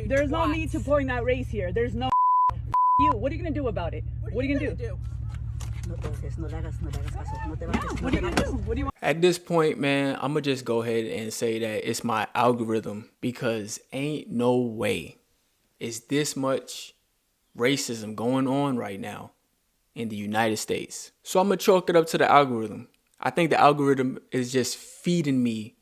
There's no need to point out race here. There's no you. What are you gonna do about it? What are you gonna do? What are you gonna do? What do you want? At this point, man, I'm gonna just go ahead and say that it's my algorithm, because ain't no way is this much racism going on right now in the United States. So I'm gonna chalk it up to the algorithm. I think the algorithm is just feeding me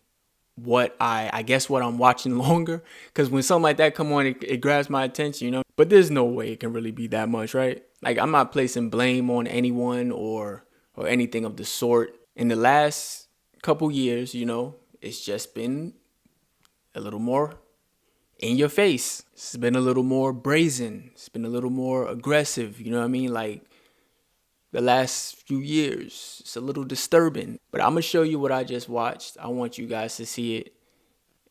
what I guess what I'm watching longer, because when something like that come on, it grabs my attention, you know. But there's no way it can really be that much, right? Like, I'm not placing blame on anyone or anything of the sort. In the last couple years, you know, it's just been a little more in your face. It's been a little more brazen. It's been a little more aggressive, you know what I mean? Like, the last few years, it's a little disturbing. But I'm gonna show you what I just watched. I want you guys to see it.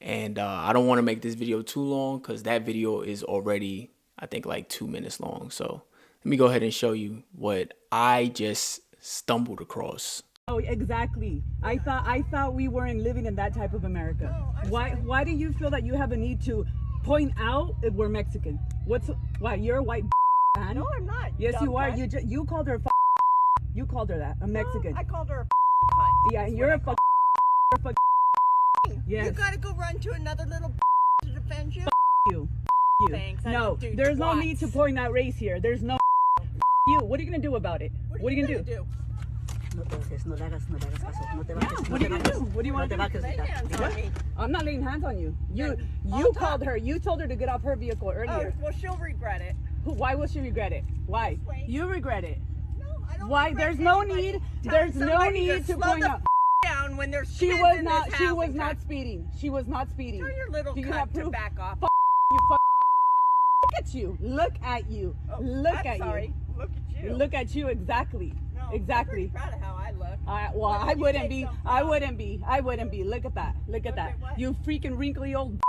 And I don't want to make this video too long, because that video is already, I think, like 2 minutes long. So let me go ahead and show you what I just stumbled across. Oh, exactly. I thought we weren't living in that type of America. No, why do you feel that you have a need to point out that we're Mexican? Why you're a white man? No, I'm not. Yes, you are. You called her you called her that, a Mexican. No, I called her a cunt. Yeah, you're a yes. You gotta go run to another little to defend you. You. Thanks. No, there's no need to point out race here. There's no you. What are you gonna do about it? What are you gonna do? What are you gonna do? What do you want to do? Lay hands on me. I'm not laying hands on you. You called her. You told her to get off her vehicle earlier. Oh, well, she'll regret it. Why will she regret it? Why? You regret it. No, I don't. Why? There's no need. There's no need to point out. Down when there's she was not. She was not speeding. She was not speeding. Tell your little cunt to back off. You look at you. Look at you. Look at you. Look at you. Look at you. Exactly. No, exactly. I'm pretty proud of how I look. Well, I wouldn't be. I wouldn't be. I wouldn't be. Look at that. Look at that. You freaking wrinkly old.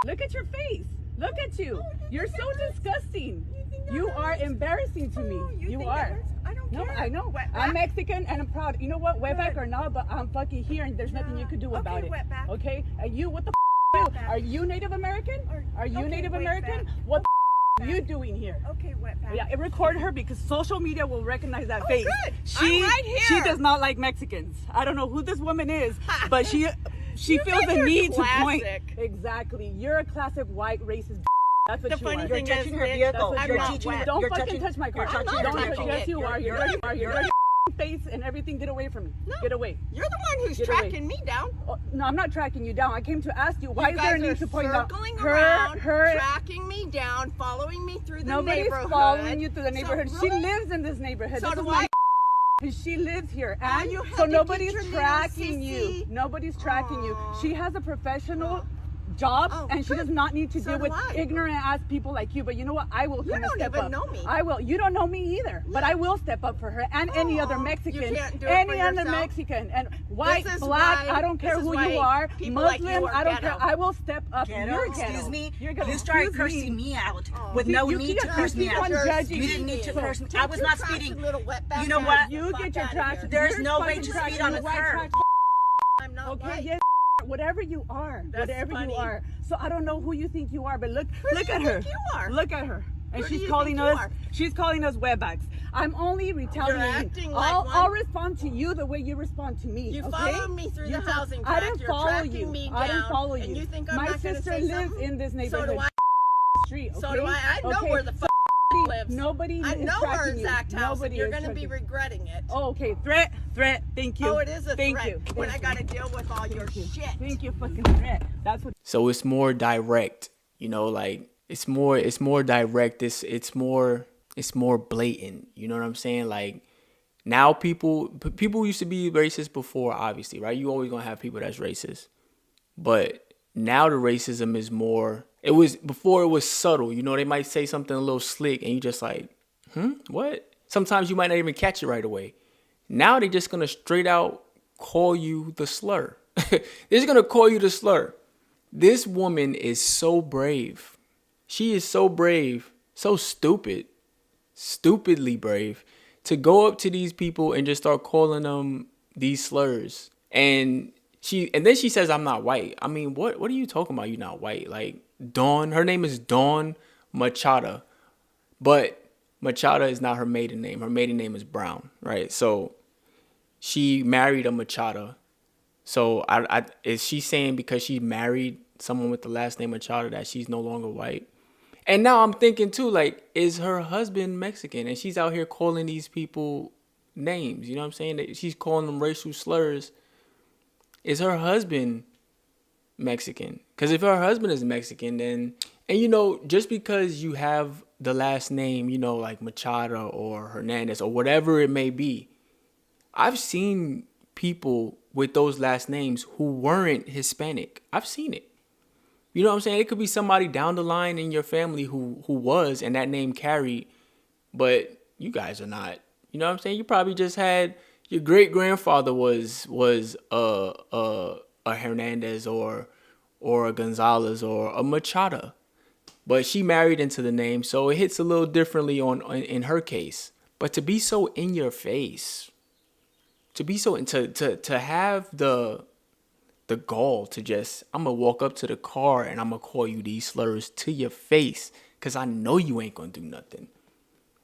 Look at your face. Look at you. You're so disgusting. You are embarrassing to me. You are. I don't care. No, I know. I'm Mexican and I'm proud. You know what? Wetback or not, but I'm fucking here and there's nothing you could do about it. Wetback. Okay? You, what the are you Native American? Are you Native American? What are you doing here? Okay, Wetback. Yeah, record her because social media will recognize that face. Good. I'm right here. She does not like Mexicans. I don't know who this woman is, but she feels the need to point. Exactly. You're a classic white racist. That's what the you funny are. thing You're touching is, her vehicle. don't fucking touch my car. I'm not touching Yes, it. you are. You're face and everything. Get away from me. No, get away. You're the one who's Get tracking me down. Oh, no, I'm not tracking you down. I came to ask you, why is there a need to point out her tracking me down, following me through the neighborhood. Nobody's following you through the neighborhood. So, she lives in this neighborhood. So this do I. She lives here, and you so nobody's tracking you. Nobody's tracking you. She has a professional job, and she does not need to deal with ignorant ass people like you. But you know what? I will step up. You don't even know me. I will. You don't know me either. But I will step up for her and any other Mexican. You can't do it any for other yourself. Mexican and white, black. I don't care who you are. Muslim. I don't care. I will step up. Excuse me. You started cursing me out with no need to curse me out. You didn't need to curse me. I was not speeding. You know what? You get your trash. There's no way to speed on the curb. I'm not okay. Yes. Whatever you are, you are. So I don't know who you think you are, but look at her. Look at her. And she's calling us wetbacks. I'm only retaliating. I'll respond to you the way you respond to me. You followed me through the housing tract. I didn't follow you. I didn't follow you. And you think my sister lives in this neighborhood. So do I. Street. Okay? So do I. I know where the lives. Nobody I know her you. exact house. Nobody You're going to be regretting it. Oh, okay. Threat. Thank you. Oh, it is a Thank threat. You. When I got to deal with all your shit. Thank you, fucking threat. That's what. So it's more direct, you know, like it's more direct. It's more blatant. You know what I'm saying? Like now people used to be racist before, obviously, right? You always gonna have people that's racist, but now the racism is more. Before it was subtle, you know, they might say something a little slick and you just like, what? Sometimes you might not even catch it right away. Now they're just going to straight out call you the slur. They're just going to call you the slur. This woman is so brave. She is so brave, so stupidly brave to go up to these people and just start calling them these slurs. And then she says, I'm not white. I mean, what are you talking about? You're not white. Like, Dawn. Her name is Dawn Machada, but Machada is not her maiden name. Her maiden name is Brown, right? So she married a Machada. So is she saying because she married someone with the last name Machado that she's no longer white? And now I'm thinking too, like, is her husband Mexican? And she's out here calling these people names. You know what I'm saying? She's calling them racial slurs. Is her husband Mexican? Because if her husband is Mexican, then, and you know, just because you have the last name, you know, like Machado or Hernandez or whatever it may be, I've seen people with those last names who weren't Hispanic. I've seen it. You know what I'm saying? It could be somebody down the line in your family who was, and that name carried, but you guys are not. You know what I'm saying? You probably just had your great grandfather was a Hernandez or a Gonzalez or a Machado, but she married into the name, so it hits a little differently in her case. But to be so in your face, to be so to have the gall to just, I'm gonna walk up to the car and I'm gonna call you these slurs to your face, because I know you ain't gonna do nothing.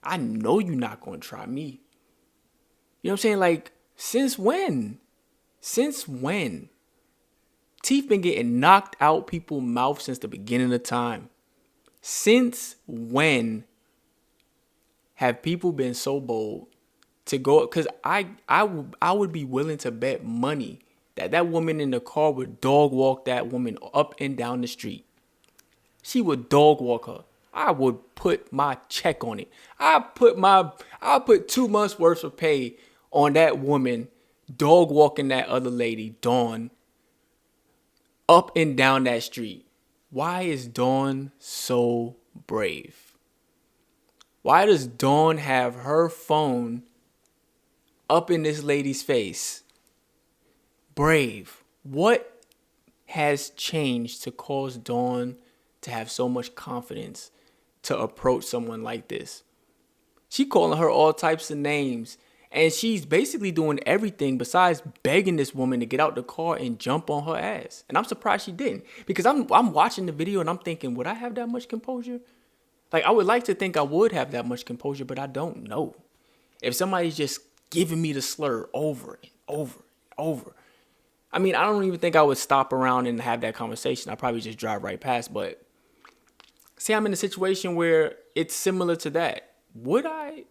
I know you're not gonna try me. You know what I'm saying? Like, since when? Since when? Teeth been getting knocked out people's mouth since the beginning of time. Since when have people been so bold to go? Because I would be willing to bet money that woman in the car would dog walk that woman up and down the street. She would dog walk her. I would put my check on it. I'll put 2 months worth of pay on that woman dog walking that other lady, Dawn, up and down that street. Why is Dawn so brave? Why does Dawn have her phone up in this lady's face? Brave. What has changed to cause Dawn to have so much confidence to approach someone like this? She calling her all types of names, and she's basically doing everything besides begging this woman to get out the car and jump on her ass. And I'm surprised she didn't, because I'm watching the video and I'm thinking, would I have that much composure? Like, I would like to think I would have that much composure, but I don't know. If somebody's just giving me the slur over and over and over, I mean, I don't even think I would stop around and have that conversation. I'd probably just drive right past. But say I'm in a situation where it's similar to that. Would I?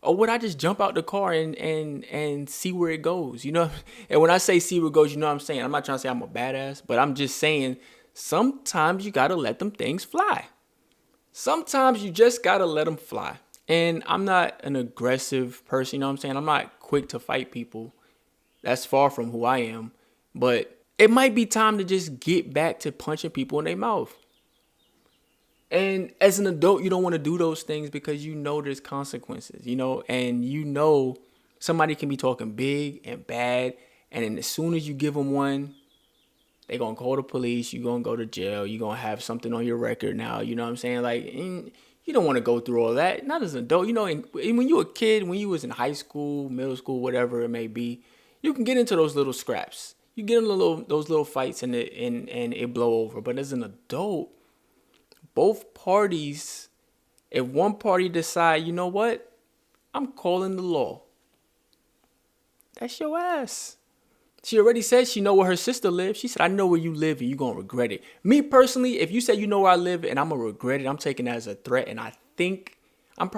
Or would I just jump out the car and see where it goes? You know? And when I say see where it goes, you know what I'm saying? I'm not trying to say I'm a badass, but I'm just saying sometimes you got to let them things fly. Sometimes you just got to let them fly. And I'm not an aggressive person, you know what I'm saying? I'm not quick to fight people. That's far from who I am. But it might be time to just get back to punching people in their mouth. And as an adult, you don't want to do those things because you know there's consequences, you know, and you know somebody can be talking big and bad. And then as soon as you give them one, they're going to call the police. You're going to go to jail. You're going to have something on your record now. You know what I'm saying? Like, you don't want to go through all that. Not as an adult, you know, and when you were a kid, when you was in high school, middle school, whatever it may be, you can get into those little scraps. You get in those little fights and it blow over. But as an adult, both parties, if one party decide, you know what, I'm calling the law, that's your ass. She already said she know where her sister lives. She said, I know where you live and you're going to regret it. Me personally, if you say you know where I live and I'm going to regret it, I'm taking that as a threat. And I think I'm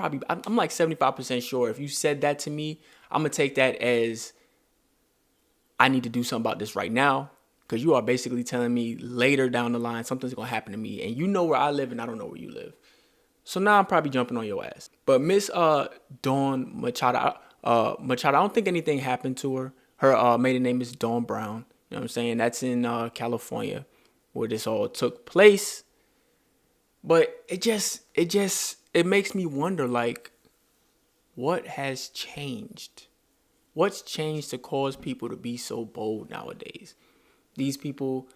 like 75% sure if you said that to me, I'm going to take that as I need to do something about this right now, because you are basically telling me later down the line something's going to happen to me and you know where I live and I don't know where you live. So now I'm probably jumping on your ass. But Miss Dawn Machado, I don't think anything happened to her. Her maiden name is Dawn Brown. You know what I'm saying? That's in California where this all took place. But it makes me wonder, like, what has changed? What's changed to cause people to be so bold nowadays? These people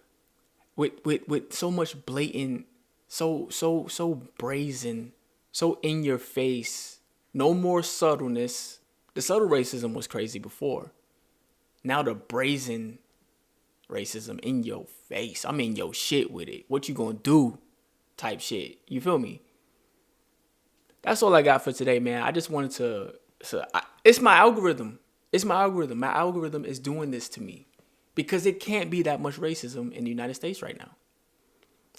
with so much blatant, so brazen, so in your face, no more subtleness. The subtle racism was crazy before. Now the brazen racism in your face. I'm in your shit with it. What you gonna do? type shit. You feel me? That's all I got for today, man. I just wanted to it's my algorithm. It's my algorithm. My algorithm is doing this to me because it can't be that much racism in the United States right now.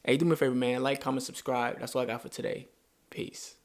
Hey, do me a favor, man. Like, comment, subscribe. That's all I got for today. Peace.